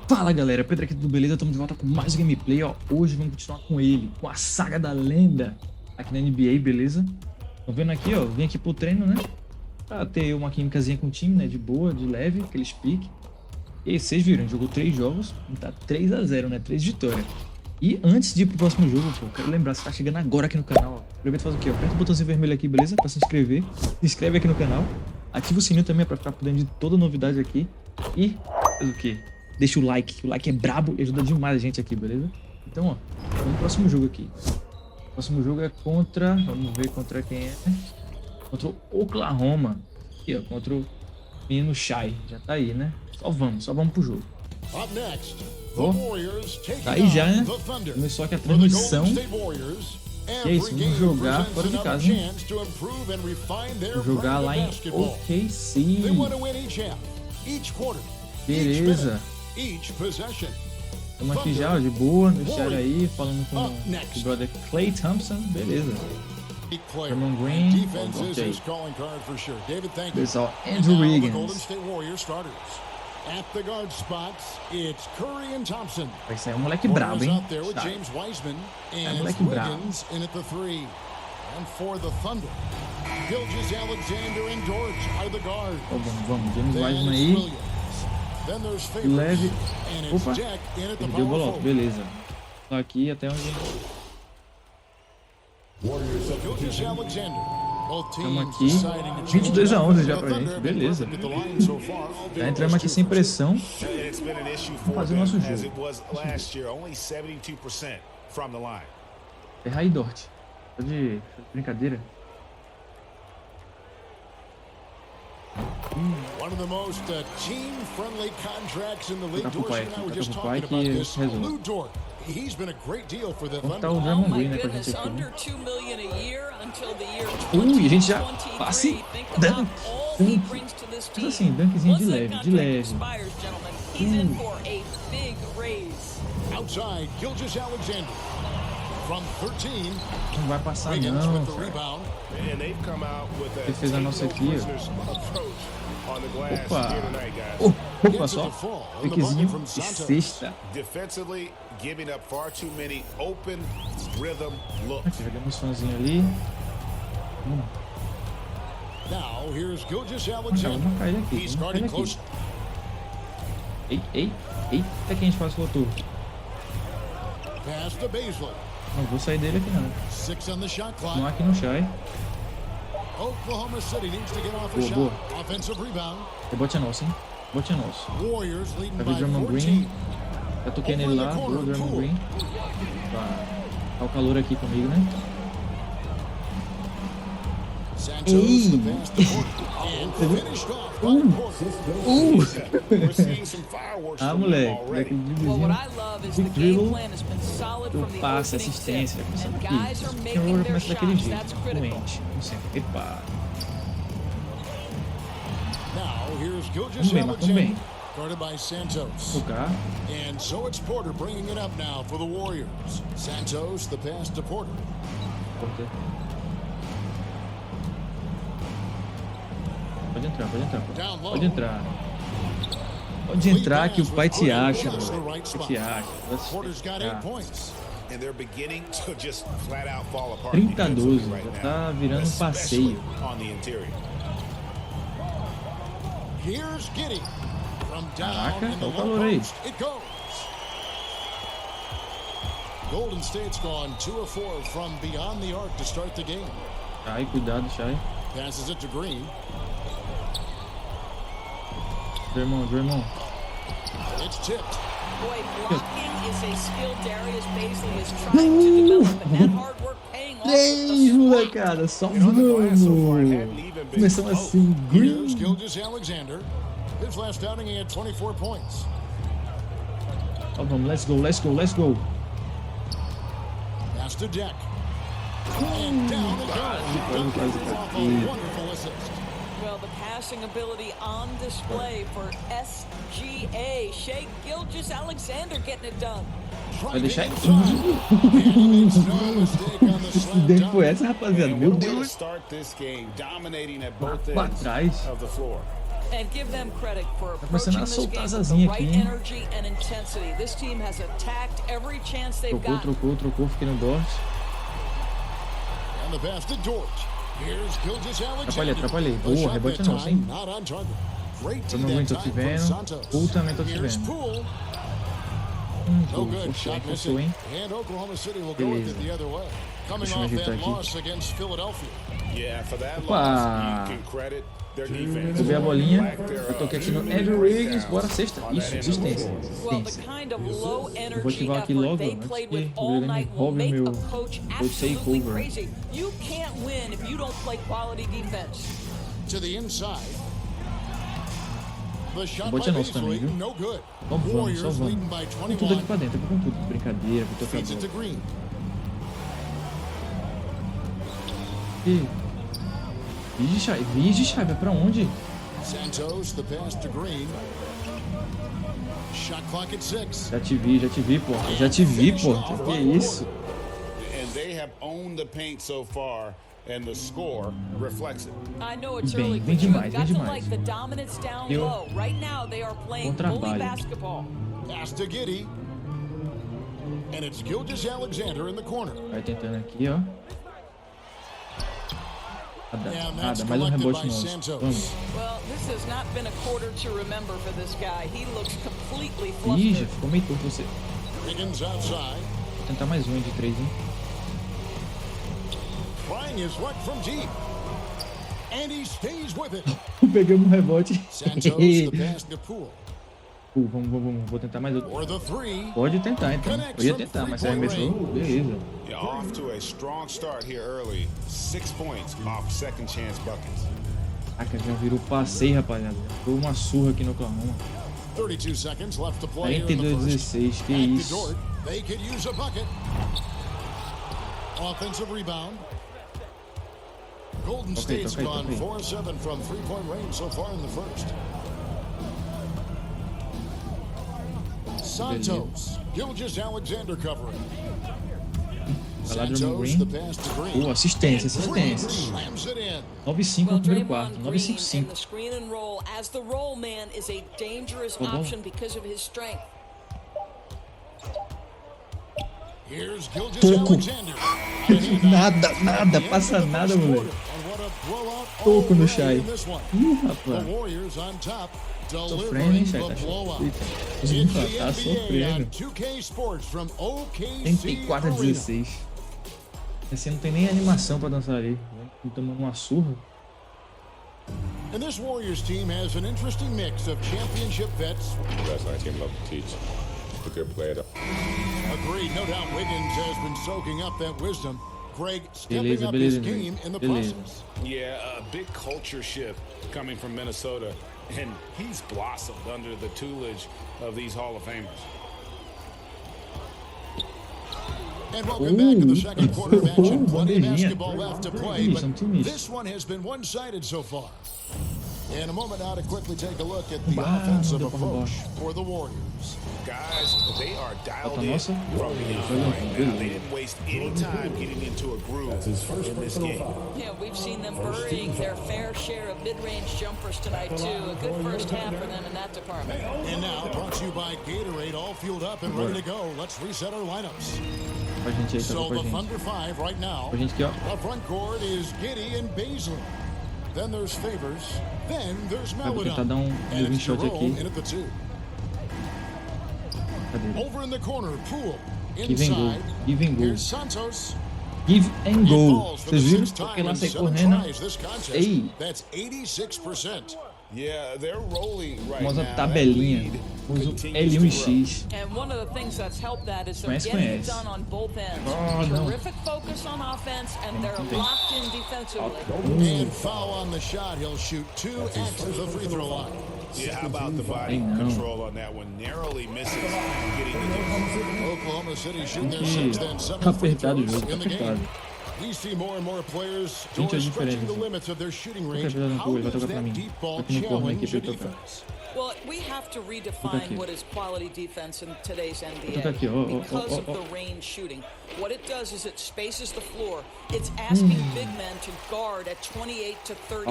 Fala galera, Pedro aqui, tudo beleza? Estamos de volta com mais um gameplay, ó. Hoje vamos continuar com ele, com a saga da lenda aqui na NBA, beleza? Estão vendo aqui, ó, vim aqui pro treino, né? Pra ter uma químicazinha com o time, né? De boa, de leve, aqueles piques. E aí, vocês viram, jogou 3 jogos, tá 3-0, né? 3 vitórias. E antes de ir pro próximo jogo, pô, quero lembrar, você tá chegando agora aqui no canal, ó. Aproveita e faz o quê? Aperta o botãozinho vermelho aqui, beleza? Pra se inscrever. Se inscreve aqui no canal. Ativa o sininho também pra ficar por dentro de toda novidade aqui. E faz o quê? Deixa o like é brabo e ajuda demais a gente aqui, beleza? Então, ó, vamos pro próximo jogo aqui. O próximo jogo é contra, vamos ver contra quem é. Contra o Oklahoma. Aqui, ó, contra o menino Shai. Já tá aí, né? Só vamos pro jogo. Ó, tá aí já, né? Começou aqui a transmissão. E é isso, vamos jogar fora de casa, hein? Vou jogar lá em OKC. Beleza. Estamos aqui já, ó, de boa, no chat aí, falando com o brother Klay Thompson, beleza. Herman Green, ok. Pessoal, Andrew Wiggins. Vai sair um moleque brabo, hein? É um moleque brabo. Oh, vamos, James Wiseman aí. Leve. Opa, perdeu o boloto, beleza. Tô aqui até onde. Estamos aqui. 22-11 já pra gente, beleza. Já entramos aqui sem pressão. Vamos fazer o nosso jogo. Erra aí, Dort. Tá de brincadeira. One of the most team-friendly contracts in the league. Do it now. We're just talking about this. Lou Dort. He's been a great deal for the Thunder. Oh my goodness, under $2 million a year until the year 2023. A gente já passa dunk. Mas assim, dunkzinho de leve. He's in for a big raise. Outside, Gilgeous Alexander. From 13. Não vai passar não, cara. Defesa nossa aqui, ó. Opa, só. Piquezinho de sexta. Aqui, jogamos fãzinho ali. Vamos cair aqui. Eita que a gente passou o turno. Não vou sair dele aqui não. Não aqui no Shai. Boa. Rebote é nosso, hein? Rebote é nosso. Vai ver o Draymond Green. Já toquei nele lá. Boa, Draymond Green. Tá o calor aqui comigo, né? Ei! Ah, moleque, daquele driblezinho. Eu passo, assistência, já começando aqui. Eu já começo daquele jeito, fluente, como sempre. Epa! Vamos bem. Tocar. And so it's Porter bringing it up now for the Warriors. Santos, the pass to Porter. Pode entrar que o pai te acha, mano. Te acha. 30-12, já tá virando um passeio. Caraca, olha o calor aí. Golden State's gone 2 of 4 from beyond the arc to start the game. Shai, cuidado, Shai. Passes it to Green. Draymond. It's tipped. Boy, blocking is a skill Darius Bazley is trying to develop, and that hard work paying off. 3, molecada, só vamos. Começamos assim, Green. Gilgeous Alexander. His last outing he had 24 points. Oh, vamos, let's go. Pass to Deck. And down it goes. Wonderful assist. Well, the passing ability on display for SGA. Shai Gilgeous-Alexander getting it done. Vai deixar aí. Que dentro foi essa, rapaziada? Meu Deus. Pra trás. Tá começando a soltar as asinhas aqui, hein? Trocou, fiquei no Dort. Atrapalhei. Boa, rebote nosso, hein? Eu não aguento, tô te vendo. Pool também tô te vendo. Forçou, hein? Beleza. Deixa eu me ajeitar aqui. Opa! Subi a bolinha. Eu toquei aqui no Andrew Wiggins. Bora, sexta. Isso, assistência. Eu vou ativar aqui logo, antes que o William roube meu takeover. O bote é nosso também, viu? Só vamos. Com tudo aqui pra dentro, com tudo. Brincadeira, vou tocar a bola. Vige, chave, pra onde? Já te vi, pô. Que é isso? Vem demais. Bom trabalho. Vai tentando aqui, ó. Nada, mais um rebote nosso. Vamos. Ih, já ficou meio torto você. Vou tentar mais um de 3, hein? Pegamos um rebote. Vamos, vou tentar mais outro. Pode tentar, então. Eu ia tentar, mas você arremessou. Beleza. Já virou passeio, rapaziada. Foi uma surra aqui no Oklahoma. 42-16, que isso. Golden State's gone 4-7 from three-point range so far in the first. Santos, Gilgeous Alexander covering. Santos, the pass to Green. Assistência. 9-5 no primeiro quarto. 9-5-5. Toco. Nada, passa nada, moleque. Toco no Shai. Rapaz. Sofrendo, hein, Shai? Tá sofrendo. 34-16. Esse não tem nem animação pra dançar ali. Tô tomando uma surra. And this Warriors team has an interesting mix of championship vets. That's my team love to teach. A good player. Agreed. No doubt Wiggins has been soaking up that wisdom. Greg stepping up his game in the process. Yeah, a big culture shift coming from Minnesota. And he's blossomed under the tutelage of these Hall of Famers. And welcome back to the second quarter of action. Plenty of basketball left to play, but this one has been one-sided so far. In a moment now to quickly take a look at the offensive approach for the Warriors. Guys, they are dialed in from behind right now. They didn't waste any time getting into a groove in this game. Yeah, we've seen them burying their fair share of mid-range jumpers tonight too. A good first half for them in that department. And now, brought to you by Gatorade, all fueled up and ready to go. Let's reset our lineups. So the Thunder 5 right now. The front court is Giddy and Baisley. Then there's Favors. Then there's Melodon. And it's Jerome in at the 2. Over in the corner, Poole. Inside. Here's Santos. Give and go. Vocês viram? Porque lá sai correndo. Ei. That's 86%. Yeah, they're rolling right now. Tabelinha. Uso L1 e X. And one of the things that's helped that is they're getting it done on both ends. Terrific focus on offense, and they're locked in defensively. And foul on the shot. He'll shoot 2 at the free throw line. Yeah, how about the body control on that one? Narrowly misses getting the Oklahoma City shooting their 6th and 7th free throws in the game. Gente, é diferente. Ele vai tocar pra mim. Aqui no corno aqui pra eu tocar. Well, we have to redefine what is quality defense in today's NBA because of the range shooting. What it does is it spaces the floor. It's asking big men to guard at 28 to 30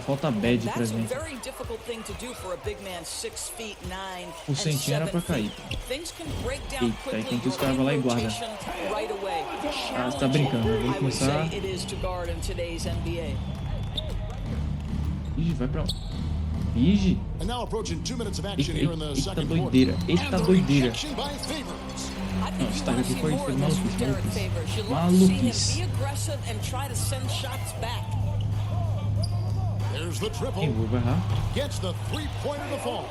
Falta bad pra That's a gente. very difficult thing to do for a big man 6 feet 9 O and centinho era 7 pra cair. feet. Things can break down Eita, quickly. enquanto isso o cara vai lá e guarda. Right away. Ah, você tá brincando, eu vou I would começar. say it is to guard in today's NBA. Ih, vai pra... Ih, And now approaching 2 minutes of action here in the eita second doideira, quarter. eita And the doideira. rejection by Favors. I think Esse you tag want to aqui see foi more of this from Derek maluquice. Favors. You love to see him Maluquice. be aggressive and try to send shots back. There's the triple. Quem vou errar? Gets the three-pointer to fall.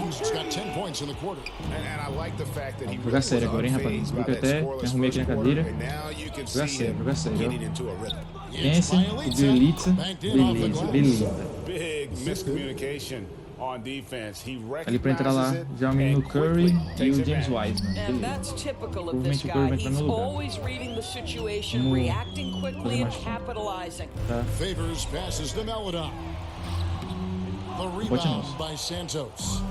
He's got 10 points in the quarter. And I like the fact that he Jogar sério agora, hein, rapaz? Viu que até me arrumei aqui na cadeira. Jogar sério, ó. Pense, Belitza, beleza. Big miscommunication on defense. He Ali pra entrar lá, já o menino Curry e o James Wiseman. And Beleza. that's typical of this Provavelmente o Curry guy. vai entrar He's no lugar. always reading the situation, Vamos reacting quickly fazer and mais tempo. capitalizing. Tá. Favors passes to Melodon. The Bote rebound nosso. by Santos.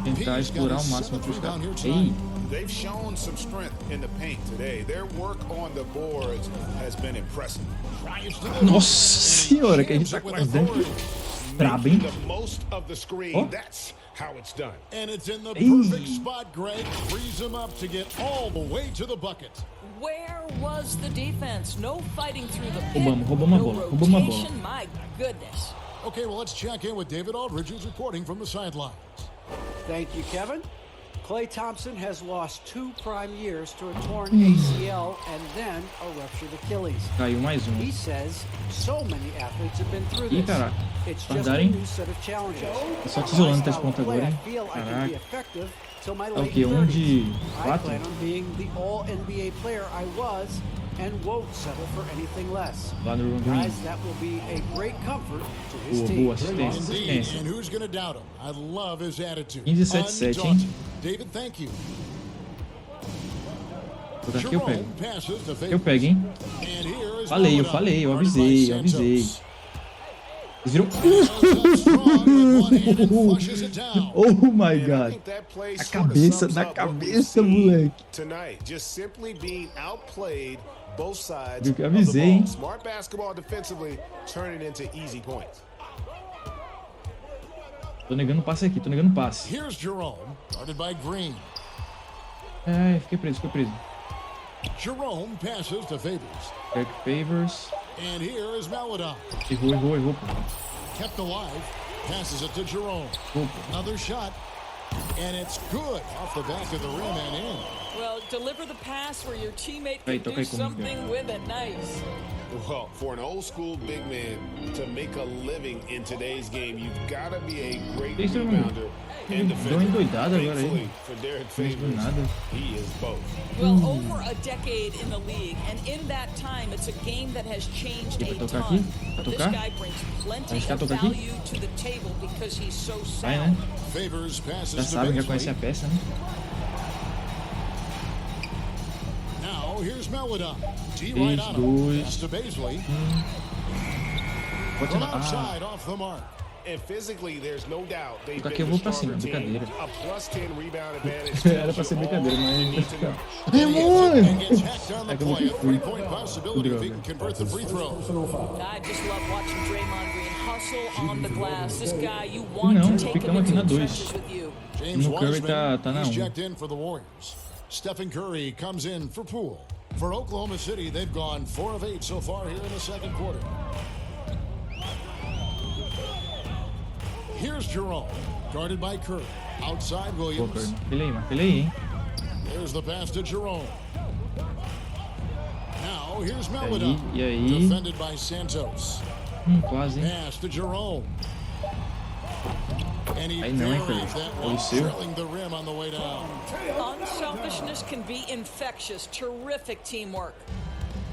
Tentar explorar o máximo pros caras. Ei, They've shown some strength in the paint today. Their work on the boards has been impressive. nossa senhora, que a gente tá com mais dentro. Brabo, hein? The most of the screen. Oh. That's how it's done. And it's in the Ei. perfect spot, Greg. Frees him up to get all the way to the bucket. Where was the defense? No fighting through the pit. Roubamos a no bola, roubamos a bola. rotation. My goodness. Okay, well, let's check in with David Aldridge, who's reporting from the sidelines. Thank you, Kevin. Klay Thompson has lost 2 prime years to a torn ACL and then a ruptured Achilles. Caiu mais um. He says so many athletes have been through Ih, this. caraca. It's just a Guardarem. new set of challenges. Tá só tesourando até esse ponto agora, hein? I feel I can be Caraca. effective till my Tá o late quê? 30s. De I 4? plan on being the all-NBA player I was and won't settle for anything less. Lá no Room Guys, Green. that will be a great comfort to his Boa, team. boa, assistência, Indeed, assistência. and who's going to doubt him? I love his attitude. 15-7-7, hein? Undaunted. David, thank you. Vou dar aqui, eu pego. Jerome passes to Eu pego, hein? And here is Falei, eu Melodon, falei, eu guarded by avisei, eu avisei. Santos. Vocês viram? Strong with one hand and flushes it down. Oh my And I god. think that play A sorta cabeça sums da up what we've cabeça, seen moleque. Tonight, just simply being outplayed both sides Viu que of the avisei, ball. hein? Smart basketball defensively, turning into easy points. Tô negando passe aqui, tô negando passe. Here's Jerome, guarded by Green. Ai, fiquei preso, fiquei preso. Jerome passes to Favors. Derek Favors. And here is Melodon. Errou. Kept alive. Passes it to Jerome. Errou. Another shot. And it's good off the back of the rim and in. Well, deliver the pass where your teammate Aí, can toca do aí comigo. something with it. Nice. Well, for an old school big man to make a living in today's game, you've got to be a great Isso rebounder and deu uma defender. endoidada agora Thankfully aí. for Derek Não do Favors, nada. he is both. Well, over a decade in the league, and in that time, it's a game that has changed Vai a tocar ton. aqui? But Vai this tocar? guy brings plenty Arriscar of tocar aqui? value to the table because he's so Vai, né? sound. Favors Já passes to sabem, já conhecem a Baisley. peça, né? Now here's Melodon. D Três, right on him. dois. Pass to Baisley. Pode From chamar. Ah, outside off the mark. And physically, there's no doubt they've Daqui been eu vou the pra cima, stronger team. brincadeira. A plus 10 rebound advantage. Era pra ser brincadeira, mas... And mano! gets hacked on the É que eu play. A fui. three-point possibility if he can convert the free throw. I just love watching Draymond Green hustle on the glass. This guy, you want Não, to take him ficamos aqui into na the dois. trenches with you. James No Curry Wiseman, tá na he's 1. checked in for the Warriors. Stephen Curry comes in for Poole. For Oklahoma City, they've gone 4 of 8 so far here in the second quarter. Here's Jerome, guarded by Curry. Outside Pô, Williams. Curry, marca ele aí, hein? There's the pass to Jerome. Now here's E Melodon, aí? defended by Santos. Quase, hein? Pass to Jerome. And he Aí não, hein, buries Curry? that Olha one, o seu. trailing the rim on the way down. Unselfishness can be infectious. Terrific teamwork.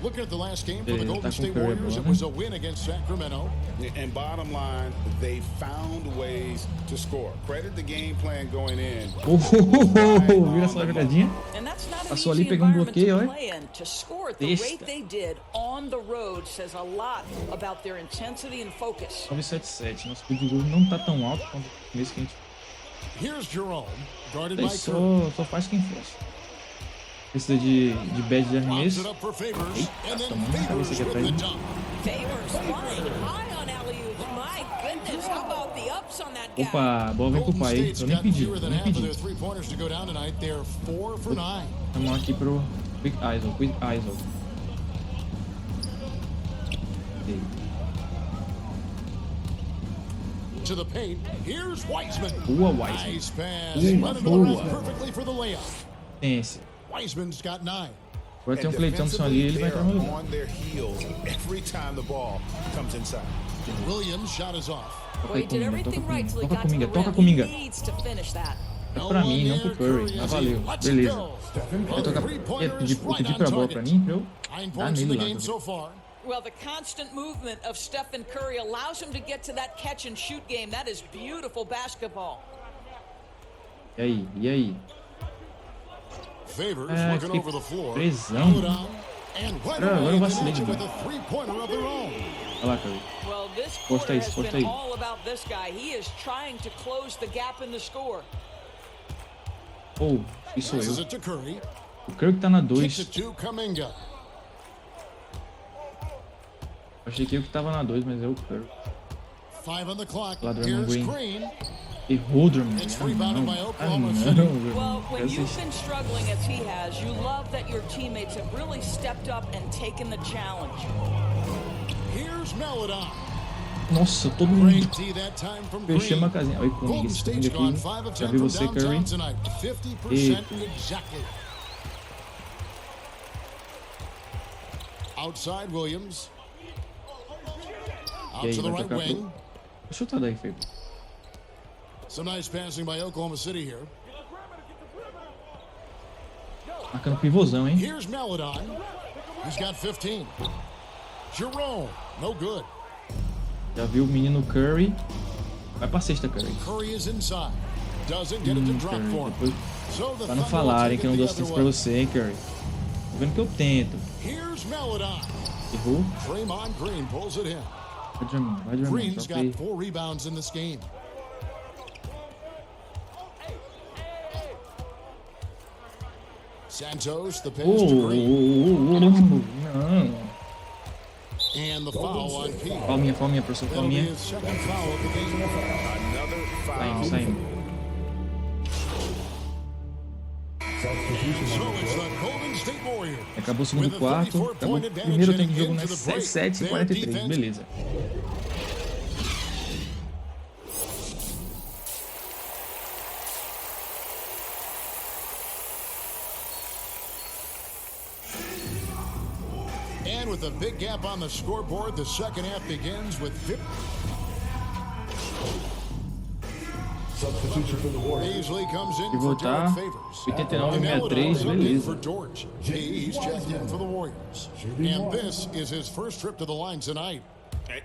Looking at the last game for Ele the tá Golden com State Curry Warriors, it agora. was a win against Sacramento. And bottom line, they found ways to score. Credit the game plan going in. Vira essa jogadinha. And Passou ali, pegou um bloqueio, olha. Besta. 977. Nosso speed de gol não tá tão alto quanto o começo que a gente... Só faz quem força. Precisa de badge de arremesso. Eita, mano, a cabeça aqui atrás. Opa, bola vem pro pai. Eu nem pedi, Vamos aqui pro Quick ISO. To the paint. Here's Wiseman. Boa, Nice pass. Boa. Perfectly for the layup. Esse. Wiseman's got 9. Agora tem um Clay Thompson ali, ele vai entrar no lugar. Williams shot is off. Toca comigo. É pra mim, não pro Curry. Ah, valeu. Beleza. Pedir pra bola pra mim, pra eu dar nele lá. Well, the constant movement of Stephen Curry allows him to get to that catch and shoot game. That is beautiful basketball. E aí? Favors looking over the floor. Presão. Agora eu vacilei de novo. Olha lá, Curry. Well, this Posta quarter has aí. been all about this guy. He is trying to close the gap in the score. Oh, isso sou eu. O Curry que tá na 2. Achei que eu que tava na 2, mas é o Curry. Lá do Draymond Green. Errou o Draymond Green. Well, when you've been struggling as he has, you love that your teammates have really stepped up and taken the challenge. Nossa, todo mundo fechei uma casinha. Olha comigo, esse aqui. Já vi você, Curry. Eita. Outside Williams. E aí, vai tocar pro... Chuta daí, Fê. Some nice passing by Oklahoma City here. Marcando pivôzão, hein? Here's Melodon. He's got 15. Jerome, no good. Já viu o menino Curry. Vai pra sexta, Curry. Curry is inside. Doesn't get it to drop for him. Pra não falarem que eu não dou assistência pra você, hein, Curry. Tô vendo que eu tento. Here's Melodon. Errou. Draymond Green pulls it in. Vai de mim. Green's got 4 rebounds in this game. Santos, the pass to Green. Não. And the foul on Pete. Palminha, professor, palminha. Second foul of the game. Saímos. Acabou o segundo quarto. Acabou o primeiro tempo de jogo, né? 7:43. Beleza. And with a big gap on the scoreboard, the second half begins with Beasley comes in for Derek Favors. 89-63, beleza. He's checked in for the Warriors. And this is his first trip to the line tonight.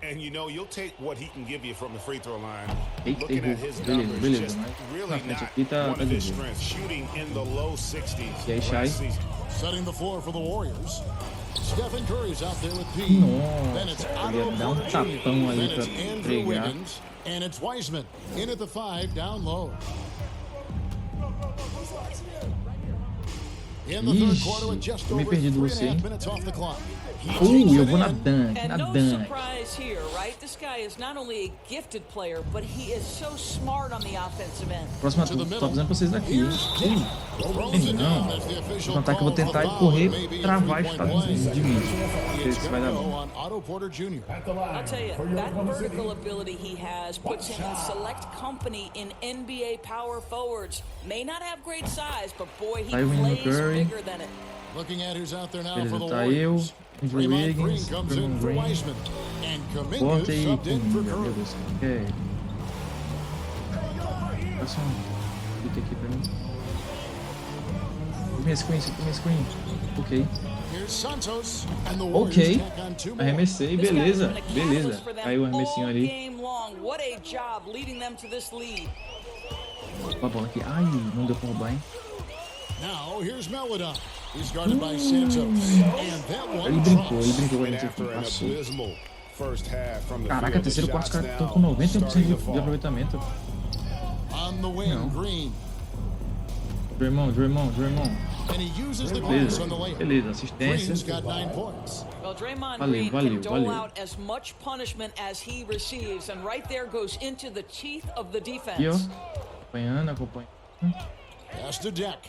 And you know, you'll take what he can give you from the free throw line. Eita, Looking at his numbers, beleza. just really Na frente aqui tá one of his de boa. strengths, shooting in the low 60s. E aí, Shai? Setting the floor for the Warriors. Stephen Curry's out there with P. Then it's Nossa, ia dar tapão ali pra pregar. And it's Wiseman in at the 5 down low. In the third quarter with just over 3.5 minutes off the clock. Eu vou na dunk, And no surprise here, right? This guy is not only a gifted player, but he is so smart on the offensive end. Próxima tô avisando pra vocês daqui. Não. Vou contar que eu vou tentar correr, travar e chutar de mim. Esse vai dar bom. I'll tell you, that vertical ability he has puts him in select company in NBA power forwards. May not have great size, but boy, he plays bigger than it. Looking at who's out there now Beleza, for the tá eu, Warriors. Andrew Wiggins, comes in for Wiseman. And Corta Kuminga aí, subbed in for meu Curry. Deus. Passa um clique aqui pra mim. Minha screen. Ok. Here's Santos and the Warriors Ok. tack on 2 more. Arremessei, beleza. Aí o arremessinho ali. What a job leading them to this lead. Uma bola aqui. Ai, não deu pra roubar, hein? Now here's Melodon. He's guarded by Santos. And that one Ele brincou com a gente aqui, After an passou. abysmal first half from the Caraca, field, the terceiro quarto, os shots caras estão now com 91% starting to de fall. aproveitamento. on the wing, Green. Draymond. And he uses the glass on the layup. Beleza, assistência. Green's got 9 points. Well, Draymond Valeu, Green can dole valeu. out as much punishment as he receives, and right there goes into the teeth of the defense. Aqui, ó. Acompanhando. Pass to Deck.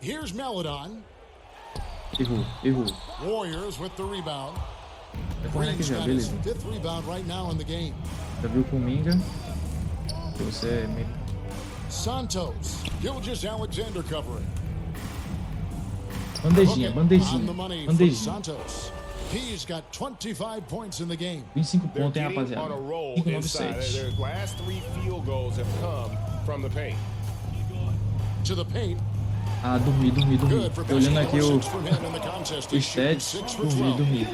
Here's Melodon. Errou. Warriors with the rebound. Vai correndo aqui Green's já, got his beleza. 5th rebound right now in the game. Já viu com o Minga. Você é meio... Santos. Gilgeous Alexander covering. Bandejinha. On the money for Santos. He's got 25 points in the game. 25 They're pontos, hein, getting rapaziada. on a roll 5-9-7. inside. Their last 3 field goals have come from the paint. To the paint. Ah, dormi. Good for Tô olhando aqui o... 6 for him in the contest. o He's shooting stats. 6 for 12. Dormi.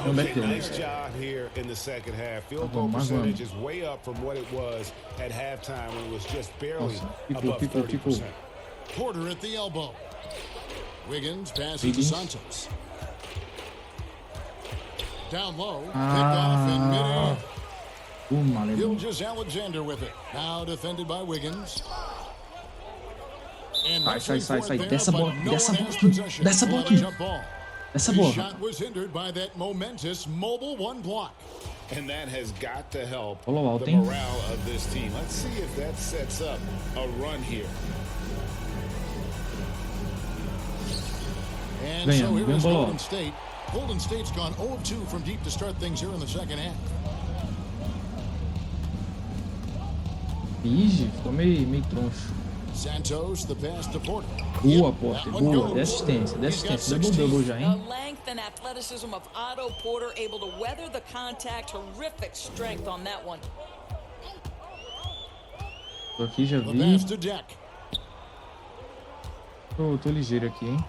Não bateu. Nice job here in the second half. Field goal Mais percentage is way up from what it was at halftime when it was just barely Nossa, above ficou. 30%. Porter at the elbow. Wiggins passes to Santos. Down low. Picked off in midair. Malemão. Gilgeous Alexander with it. Now defended by Wiggins. And Sai. there, Desce a bola but no one has aqui. possession Desce a bola on the aqui. jump ball. Essa His bola. shot was hindered by that momentous mobile 1 block. And that has got to help Falou alto, the hein? morale of this team. Let's see if that sets up a run here. And so here Ganhamos, is bola. Golden State. Golden State's gone 0 of 2 from deep to start things here in the second half. Ige, ficou meio troncho. Santos, the pass to Porter. Boa, Yep, Porter. that one Boa. goes. Dê assistência. He's got Double 16. já, The hein? length and athleticism of Otto Porter able to weather the contact. Terrific strength on that one. Tô aqui, já The vi. pass to Deck. Tô ligeiro aqui, hein?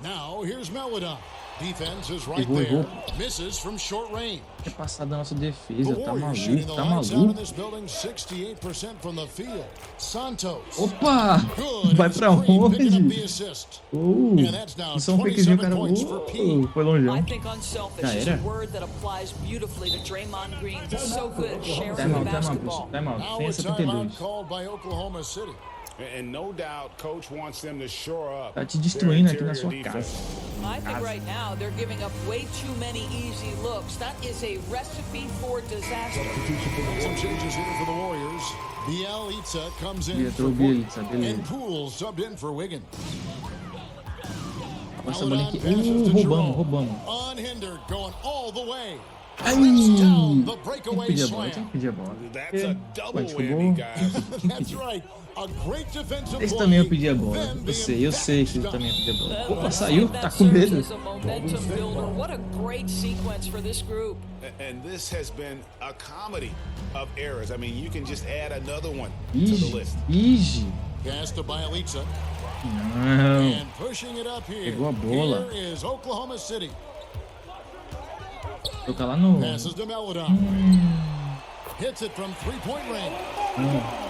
Now here's Melodon. Defense is right Errou. there. Misses from short range. É passar da nossa The defesa. Tá Warriors shooting the maluco. lights out in this building, 68% from the field. Santos. Opa! Good. Vai And pra Green picking up the onde? assist. And that's now isso é um fakezinho, 27 cara. points for P. Foi longeão. I think unselfish Já is a era. word that applies beautifully to Draymond Green. He's so good at sharing the Time basketball. out. Now Tem a a timeout 72. called by Oklahoma City. And no doubt, coach wants them to shore up. Tá te their destruindo aqui na interior sua defense. casa. I think right now they're giving up way too many easy looks. That is a recipe for disaster. Some changes here for the Warriors. Bielitsa comes in Entrou for o Bielitsa, Porter. beleza. And Poole subbed in for Wiggins. Passa a bolinha aqui. Passes to Jerome. Roubamos. Unhindered, going all the way. Ai! Down the Tem que breakaway pedir a bola, tem slam. que pedir a bola. That's a double Mas whammy, ficou... guys. That's right. A great defensive Esse play. também eu pedi a bola. Then the Eu sei que ele impact também dunk. ia pedir a bola. Opa, Looks saiu. like Tá that com serves medo. as a momentum builder. What a great sequence for this group. And this has been a comedy of errors. I mean, you can just add another one to the list. Ige. Pass to Bielitsa. Não. And pushing it up here. Pegou a bola. Here is Oklahoma City. Tocar lá no... Passes to Melodon. Hits it from 3-point range.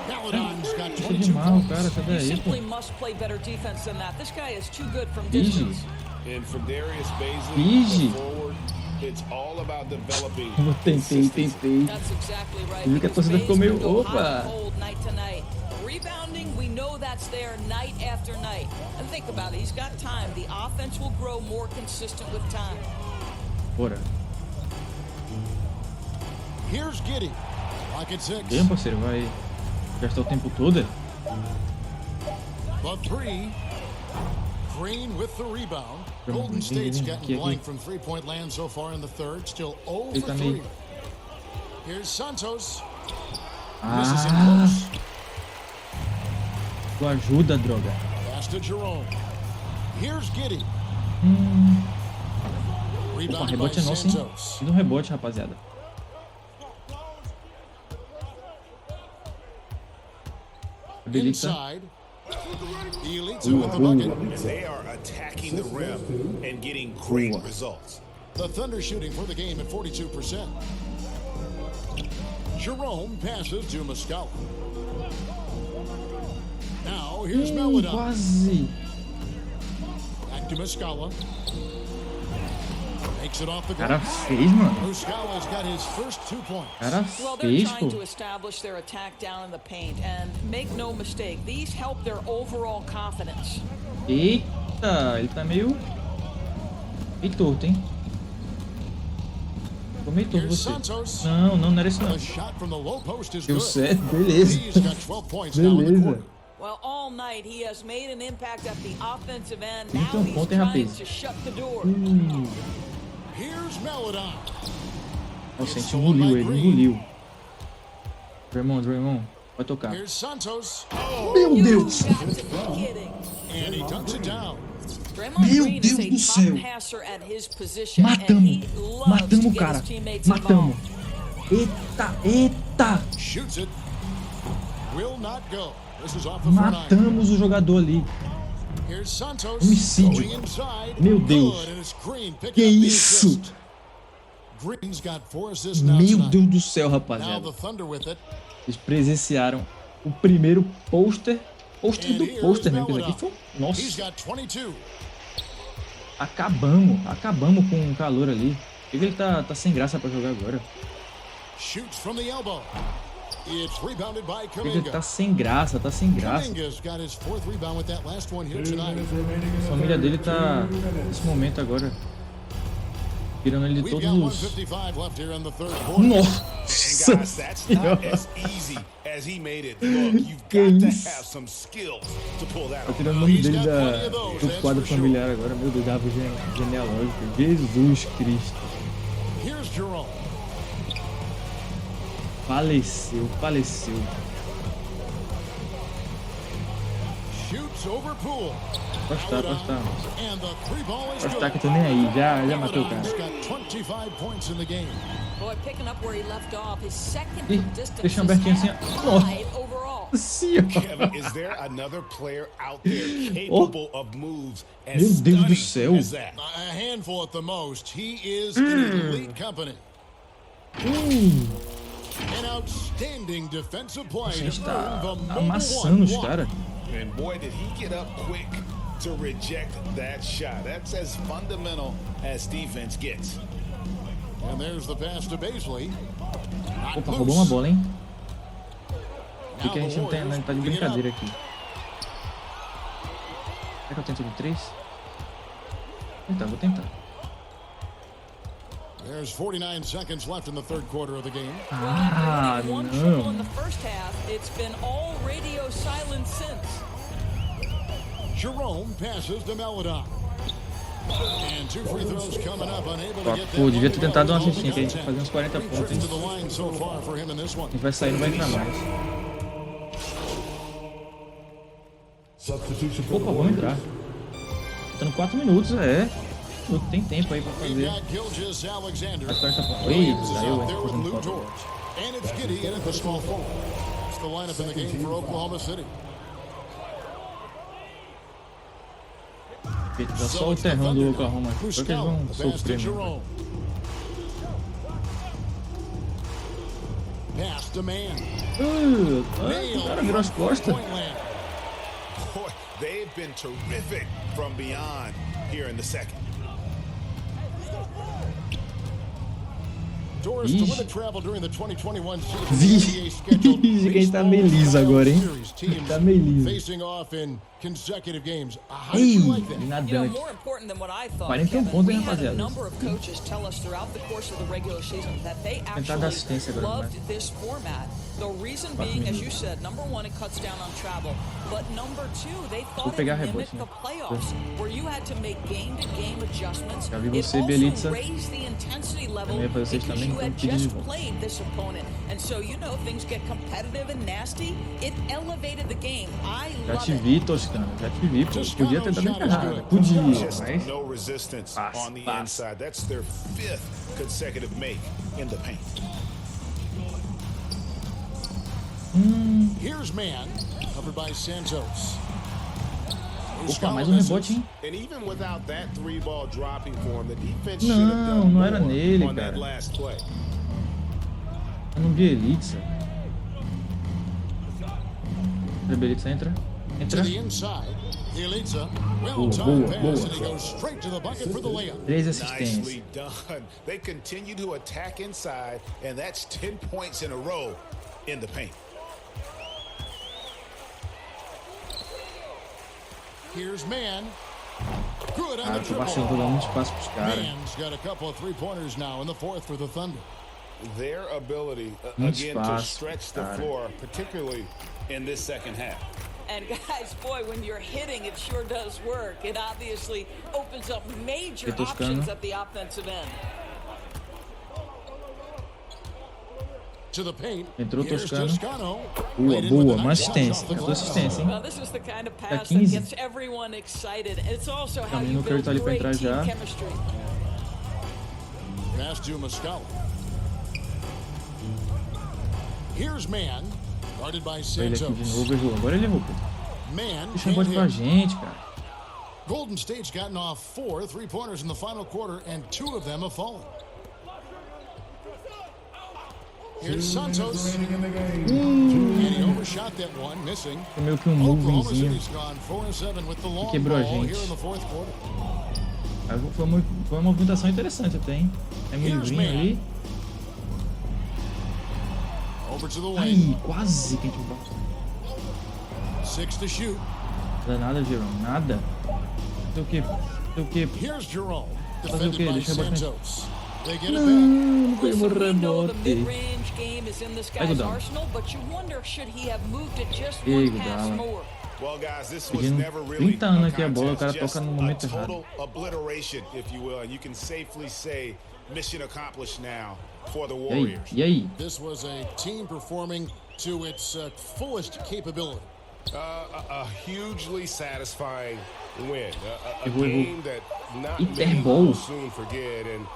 Melodon's got Deixa 22 de mal, points. cara. Cadê You aí, pô? simply must play better defense than that. This guy is too good from Ige. distance. And for Darius Easy. Baisley, forward, it's all about developing. Eu tentei. That's exactly right. Viu que a because torcida ficou meio, Bays can go opa. hot and cold night to night. Rebounding, we know that's there night after night. And think about it, he's got time. The offense will grow more consistent with time. Bora. Here's Giddey. Pocket 6. Bem, parceiro, vai gastar o tempo todo? The 3. Green with the rebound. Golden State's gotten blank from 3-point land so far in the third. Still 0 for 3. Here's Santos. Misses it close. Tu ajuda, droga. Pass to Jerome. Here's Giddey. Opa, Rebounded by rebote é nosso, hein? Santos. Fiz um rebote, rapaziada. Habilita. Inside. Bielitsa with the bucket. They are attacking the rim and getting great results. The Thunder shooting for the game at 42%. Jerome passes to Muscala. Now Quase. Cara fez, mano. Cara Well, they're fez, trying pô. to establish their attack down in the paint, and make no mistake, these help their overall confidence. Eita, ele tá meio torto, hein? Ficou meio torto você. Não era isso não. Deu certo, beleza. Beleza. Well, all night he has made an impact at the offensive end. Tem Now he's ponto, hein, trying rapaz? to shut the door. Nossa, a gente engoliu ele, engoliu. Draymond, vai tocar. Meu Deus! Meu Deus do céu! Matamos o cara. Matamos. Eita! Matamos o jogador ali. Homicídio. Meu Deus. Que isso? Meu Deus do céu, rapaziada. Eles presenciaram o primeiro pôster do pôster, né? Aqui foi... Nossa. Acabamos com o calor ali. Por que ele tá sem graça pra jogar agora? Ele tá sem graça, A família dele tá nesse momento agora tirando ele de todos os... Nossa! Que isso? Tá tirando o nome dele do quadro familiar agora. Meu Deus, da árvore genealógica. Jesus Cristo. Faleceu. Postar. Postar que eu tô nem aí. Já matou o cara. Ih, deixa um abertinho assim. Nossa. Meu Deus do céu. A gente tá amassando os caras. And boy, did he get up quick to reject that shot. That's as fundamental as defense gets. And there's the pass to Baisley. Opa, roubou uma bola, hein? Porque a gente não tá de brincadeira aqui. Será que eu tento de 3? Vou tentar. There's 49 seconds left in the third quarter of the game. Ah, não. In the first half, it's been all radio silence since. Jerome passes to Melodon. And two free throws coming up, unable to get Pô, devia ter tentado uma cestinha que a gente fazer uns 40 pontos. to the line so far for him in this one. A gente vai sair, não vai entrar mais. Opa, vamos entrar. Faltando 4 minutos, tem tempo aí pra fazer. As 40 pontos. Eita, saiu, fazendo falta. And it's Giddy in at the small forward. It's the lineup in the game for Oklahoma City. Tá só o terrão do Oklahoma aqui. Só que eles vão sofrer mesmo. Pass to man. O cara virou as costas. Boy, they've been terrific from beyond here in the second. Doors to win the travel during the 2021 season. Vixe, quem tá meio liso agora, hein? Tá meio liso. Facing off in consecutive games. How Ei, did you like that? nadante. More important than what I thought, 41 Kevin, pontos, we hein, had a rapaziada? number of coaches tell us throughout the course of the regular season that they Tentar dar assistência actually agora, loved this format. The reason being, as you said, number one, it cuts down on travel, but number two, they thought it mimicked the playoffs, where you had to make game-to-game adjustments. Já vi It você, also Belitza. raised the intensity level Também pra vocês because também, you então had pedir de just volta. played this opponent, and so you know things get competitive and nasty. It elevated the game. I Já love te it. vi, Toscano. Já te vi, pô. Podia ter dado enterrada. Podia, Just mas... no resistance Pass, on the pass. inside. That's their 5th consecutive make in the paint. Here's man, covered by Santos. Opa, mais um rebote, hein? And even without that 3-ball dropping for him, the defense should have Não, done não era more nele, on that cara. last play. Eu não vi Belitza. Belitza entra. Entra. Boa. 3 assistências. They continue to attack inside, and that's 10 points in a row in the paint. Here's man. Good on the Tô baixando, tô dando muito espaço pros caras. Man's got a couple of three-pointers now in the fourth for the Thunder. Their ability again to stretch the floor, particularly in this second half. And guys, boy, when you're hitting, it sure does work. It obviously opens up major options at the offensive end. To the paint. Entrou Toscano. Boa, uma assistência. Entrou assistência, hein? Well, this is the kind of pass Tá 15. that gets everyone excited. It's also how Também you no Carreira build tá ali pra great entrar team já. chemistry. Pass to Muscala. Here's man. Guarded by Ele Santos. aqui de novo, errou. Agora ele errou, pô. Man Deixa um bote pra gente, cara. Golden State's gotten off 4 three-pointers in the final quarter, and 2 of them have fallen. Here's Santos. And he overshot that one, missing. Foi meio que um Oklahoma movezinho City's gone 4-7 with the long que quebrou a ball gente. here in the fourth quarter. Foi uma movimentação interessante até, hein? É meio livrinho ali. Over to the Ai, wing. quase que a gente bateu. 6 to shoot. Não dá nada, Jerome. Nada. Fazer o quê? Fazer o quê? Here's Jerome. Fazer o quê? Defended by Deixa eu bater. Santos. They get it back. Não foi um Listen, we know the rebote. mid-range game is in this Vai, guy's Godão. arsenal, but you wonder should he have moved it just Ei, one pass Godala. more. Well, guys, this was Pedindo never really 30 anos aqui a a bola, o cara contest, toca no just momento a errado. total obliteration, if you will, and you can safely say mission accomplished now for the E aí? Warriors. E aí? This was a team performing to its fullest capability. A hugely satisfying win. A Errou. game that not many Interball. will soon forget, and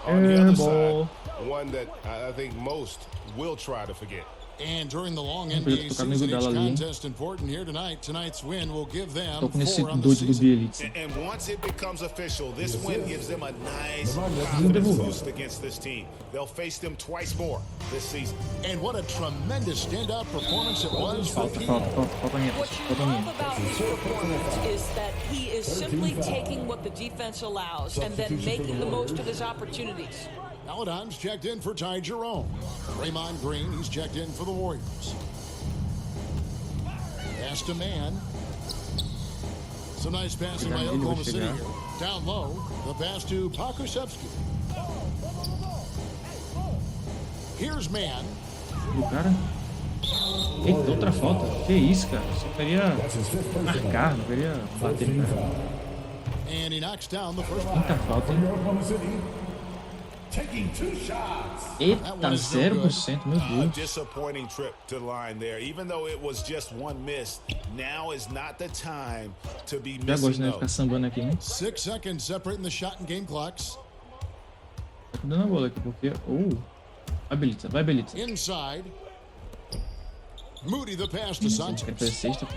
on the other Airball. side, one that I think most will try to forget. And during the long Podia NBA tocar no season, each Godala ali, hein? contest important here tonight. Tonight's win will give them Tô com esse 4 on the doido do season. Bielitz. And once it becomes official, this win gives them a nice confidence boost against this team. They'll face them twice more this season. And what a tremendous standout performance it was for Falta Pete. minha. What you Falta love minha. about his performance is that he is simply taking what the defense allows and then making the most of his opportunities. Paladon's checked in for Ty Jerome. Draymond Green, he's checked in for the Warriors. Pass to man. Some nice passing by Oklahoma City here. Down low, the pass to Pokusevski. Here's man. O cara. Eita, outra falta. Que isso, cara? Só queria marcar, não queria bater no cara. And he knocks down the first one. Quinta falta, hein? Eita, 0%, meu A Deus. disappointing trip to the line there. Even though it was just one miss, now is not the time to be Já gosto, missing né? Ficar those. sambando aqui, hein? 6 seconds separating the shot and game clocks. Tá dando a bola aqui, porque... Vai, Belitza. Vai, Belitza. Inside. Moody the pass to Quer Santos. fazer sexta?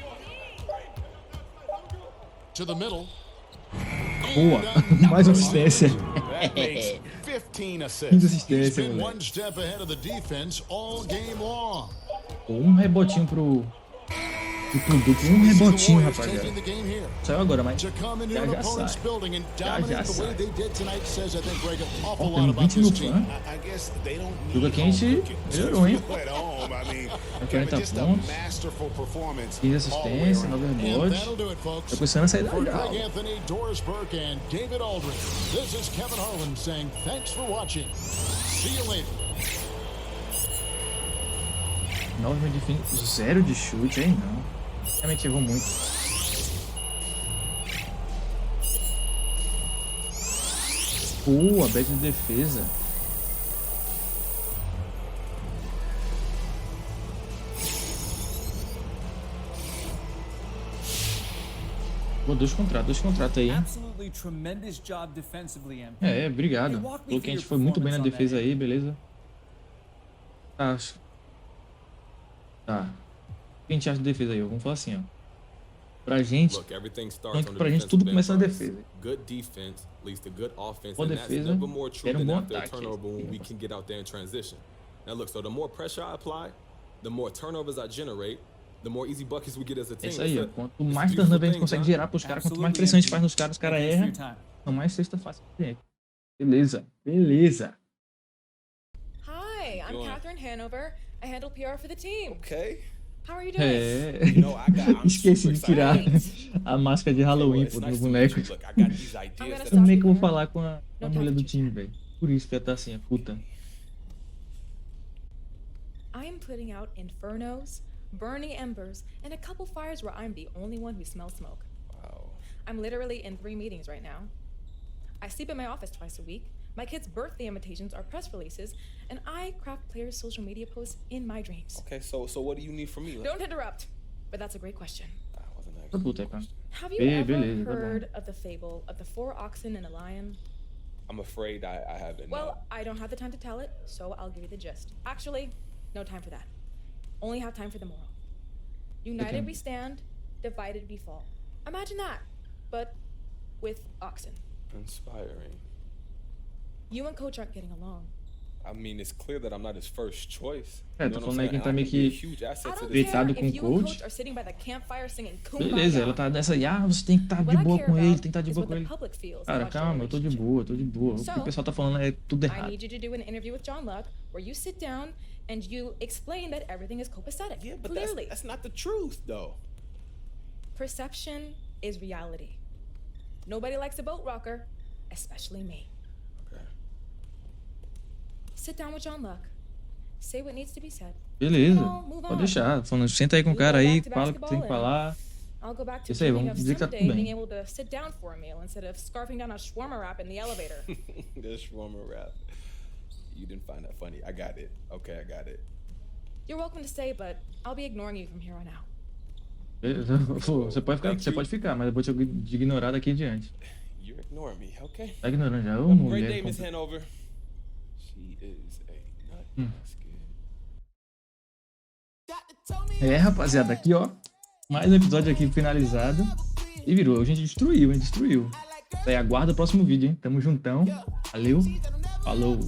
To the middle. Boa. Mais uma assistência. That makes 15 15 assists. He's assistência, been moleque. one step ahead of the defense all game long. Um rebotinho pro duplo. Um rebotinho, rapaziada. Taking the game here. Saiu agora, mas To come into já an já opponent's sai. building and Já dominate the sai. way they did tonight says, I think, Greg, an awful Ó, lot temos about 20 mil this team. fãs. I guess they don't Jogo need aqui a gente home cooking melhorou, hein? at home. I mean, 40 just a pontos. masterful performance 15 all the way assistências, around. 9 And rebotes. that'll do it, folks. Tá começando a sair For legal. Greg Anthony, Doris Burke, and David Aldridge, this is Kevin Harlan saying thanks for watching. See you later. 9 de fim, 0 de chute, aí não. Realmente errou muito. Boa, back de defesa. Pô, dois contratos aí, hein? Absolutely tremendous job defensively, MP. Obrigado. Falou que a gente foi muito bem na defesa aí, beleza? Tá. Tá. O que a gente acha de defesa aí? Vamos falar assim, ó. Pra gente, pra gente tudo começa na defesa. Boa defesa, era um bom ataque. Now look, so the more pressure I apply, the more turnovers I generate, É isso aí, ó. Quanto mais turnover a gente consegue gerar pros caras, quanto mais pressão a gente faz nos caras, os caras erram, então mais cesta fácil pra gente. Beleza, beleza. Hi, I'm Catherine Hanover. I handle PR for the team. Okay. How are you doing? É. Esqueci de tirar a máscara de Halloween pro meu boneco. Também que eu vou falar com a mulher do time, velho. Por isso que ela tá assim, a puta. I'm putting out infernos, burning embers, and a couple fires where I'm the only one who smells smoke. Wow. I'm literally in 3 meetings right now. I sleep in my office twice a week. My kids' birthday invitations are press releases, and I craft players' social media posts in my dreams. Okay, so what do you need from me? Don't interrupt, but that's a great question. I wasn't Tá puta, cara. Have you ever heard of the fable of the 4 oxen and a lion? I'm afraid I haven't. Well, I don't have the time to tell it, so I'll give you the gist. Actually, no time for that. Only have time for the moral. United we stand, divided we fall. Imagine that, but with oxen. Inspiring. You and Coach aren't getting along. I mean, it's clear that I'm not his first choice. É, tô falando aí que ele tá meio que deitado com o coach. Beleza, ela tá nessa aí, você tem que estar de boa com ele, tem que estar de boa com ele. Cara, calma, eu tô de boa, tô de boa. O que o pessoal tá falando é tudo errado. I need you to do an interview with John Luck where you sit down and you explain that everything is copacetic. Yeah, but clearly. that's not the truth, though. Perception is reality. Nobody likes a boat rocker, especially me. Okay. Sit down with John Luck. Say what needs to be said. Beleza, pode deixar. Falando, senta aí com o cara aí, fala o que tem que falar. I'll go back to Isso aí, vamos dizer que tá tudo being bem. able to sit down for a meal instead of scarfing down a shawarma wrap in the elevator. The shawarma wrap. You didn't find that funny. I got it. Okay, I got it. You're welcome to stay, but I'll be ignoring you from here on out. Você pode ficar, mas eu vou te ignorar daqui em diante. You're ignoring me, okay? Tá ignorando já, ô Great mulher. day, Miss Hanover. She is a nut. That's good. É, rapaziada, aqui ó, mais um episódio aqui finalizado. E virou, a gente destruiu, hein, destruiu. Daí aguarda o próximo vídeo, hein, tamo juntão. Valeu, falou.